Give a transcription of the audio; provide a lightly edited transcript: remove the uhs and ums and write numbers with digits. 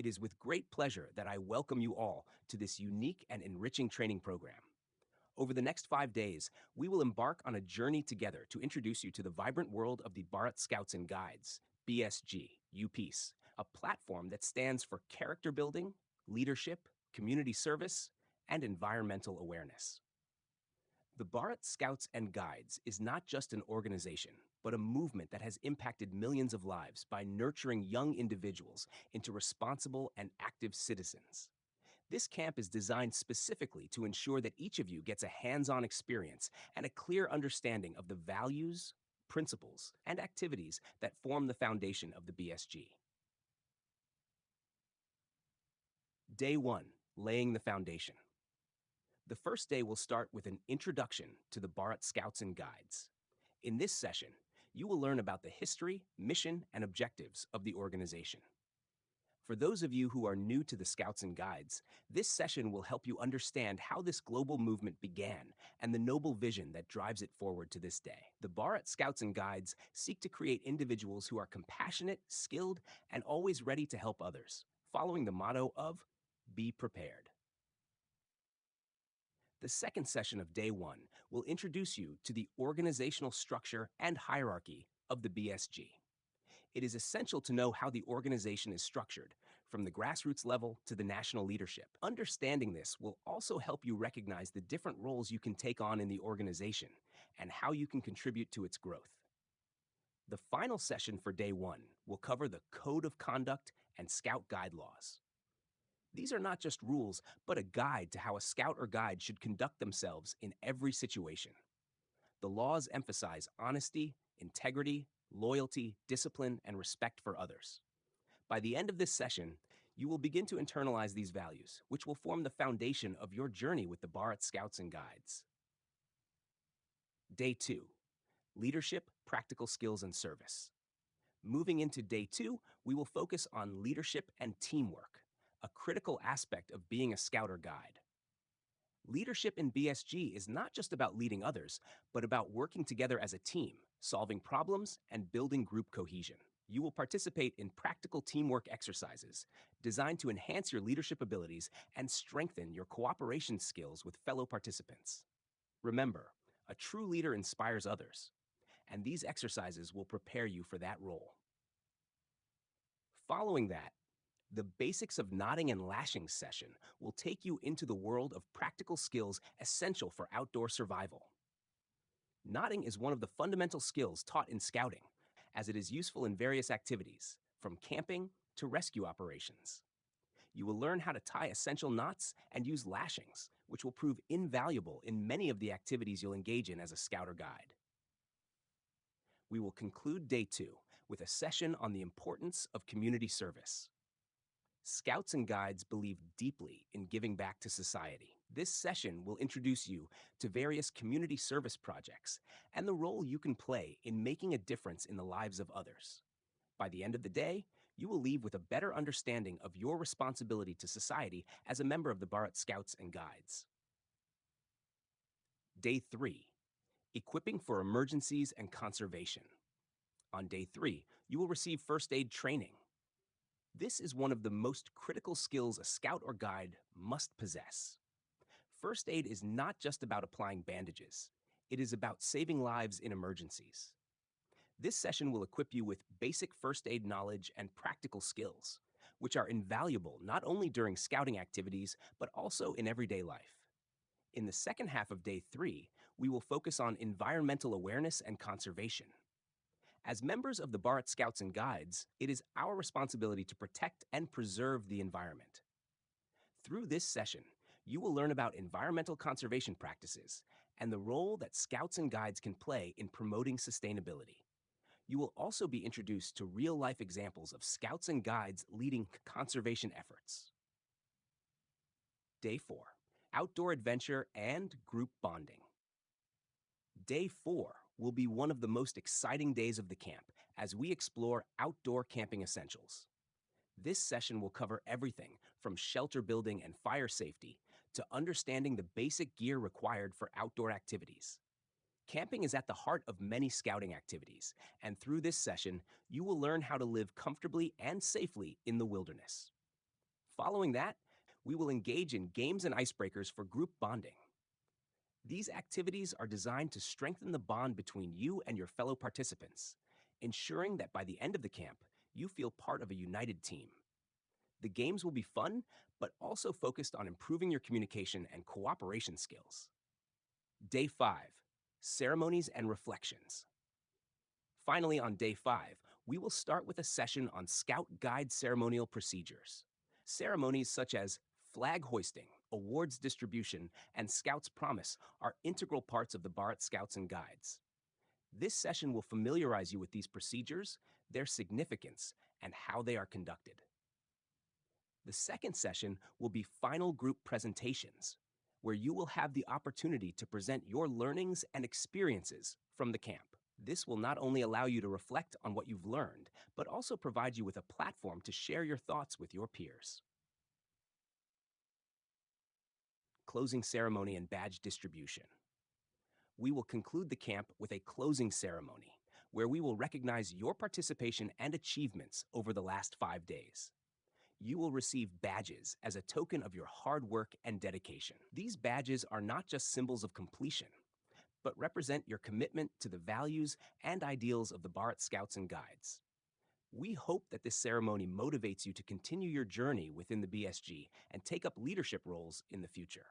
It is with great pleasure that I welcome you all to this unique and enriching training program. Over the next 5 days, we will embark on a journey together to introduce you to the vibrant world of the Bharat Scouts and Guides, BSG, UPeace, a platform that stands for character building, leadership, community service, and environmental awareness. The Bharat Scouts and Guides is not just an organization, but a movement that has impacted millions of lives by nurturing young individuals into responsible and active citizens. This camp is designed specifically to ensure that each of you gets a hands-on experience and a clear understanding of the values, principles, and activities that form the foundation of the BSG. Day 1, laying the foundation. The first day will start with an introduction to the Bharat Scouts and Guides. In this session, you will learn about the history, mission, and objectives of the organization. For those of you who are new to the Scouts and Guides, this session will help you understand how this global movement began and the noble vision that drives it forward to this day. The Bharat Scouts and Guides seek to create individuals who are compassionate, skilled, and always ready to help others, following the motto of "Be prepared." The second session of Day 1 will introduce you to the organizational structure and hierarchy of the BSG. It is essential to know how the organization is structured, from the grassroots level to the national leadership. Understanding this will also help you recognize the different roles you can take on in the organization and how you can contribute to its growth. The final session for Day 1 will cover the Code of Conduct and Scout Guide laws. These are not just rules, but a guide to how a scout or guide should conduct themselves in every situation. The laws emphasize honesty, integrity, loyalty, discipline, and respect for others. By the end of this session, you will begin to internalize these values, which will form the foundation of your journey with the Bharat Scouts and Guides. Day 2, leadership, practical skills, and service. Moving into Day 2, we will focus on leadership and teamwork, a critical aspect of being a scout or guide. Leadership in BSG is not just about leading others, but about working together as a team, solving problems, and building group cohesion. You will participate in practical teamwork exercises designed to enhance your leadership abilities and strengthen your cooperation skills with fellow participants. Remember, a true leader inspires others, and these exercises will prepare you for that role. Following that, the Basics of Knotting and Lashing session will take you into the world of practical skills essential for outdoor survival. Knotting is one of the fundamental skills taught in scouting, as it is useful in various activities, from camping to rescue operations. You will learn how to tie essential knots and use lashings, which will prove invaluable in many of the activities you'll engage in as a scout or guide. We will conclude Day 2 with a session on the importance of community service. Scouts and Guides believe deeply in giving back to society. This session will introduce you to various community service projects and the role you can play in making a difference in the lives of others. By the end of the day, you will leave with a better understanding of your responsibility to society as a member of the Bharat Scouts and Guides. Day 3, equipping for emergencies and conservation. On Day 3, you will receive first aid training. This is one of the most critical skills a scout or guide must possess. First aid is not just about applying bandages. It is about saving lives in emergencies. This session will equip you with basic first aid knowledge and practical skills, which are invaluable not only during scouting activities, but also in everyday life. In the second half of Day 3, we will focus on environmental awareness and conservation. As members of the Bharat Scouts and Guides, it is our responsibility to protect and preserve the environment. Through this session, you will learn about environmental conservation practices and the role that Scouts and Guides can play in promoting sustainability. You will also be introduced to real-life examples of Scouts and Guides leading conservation efforts. Day 4, outdoor adventure and group bonding. Day 4 will be one of the most exciting days of the camp as we explore outdoor camping essentials. This session will cover everything from shelter building and fire safety to understanding the basic gear required for outdoor activities. Camping is at the heart of many scouting activities, and through this session, you will learn how to live comfortably and safely in the wilderness. Following that, we will engage in games and icebreakers for group bonding. These activities are designed to strengthen the bond between you and your fellow participants, ensuring that by the end of the camp, you feel part of a united team. The games will be fun, but also focused on improving your communication and cooperation skills. Day 5, Ceremonies and Reflections. Finally, on day 5, we will start with a session on Scout Guide ceremonial procedures. Ceremonies such as flag hoisting, awards distribution, and Scouts Promise are integral parts of the Bharat Scouts and Guides. This session will familiarize you with these procedures, their significance, and how they are conducted. The second session will be final group presentations, where you will have the opportunity to present your learnings and experiences from the camp. This will not only allow you to reflect on what you've learned, but also provide you with a platform to share your thoughts with your peers. Closing ceremony and badge distribution. We will conclude the camp with a closing ceremony, where we will recognize your participation and achievements over the last 5 days. You will receive badges as a token of your hard work and dedication. These badges are not just symbols of completion, but represent your commitment to the values and ideals of the Bharat Scouts and Guides. We hope that this ceremony motivates you to continue your journey within the BSG and take up leadership roles in the future.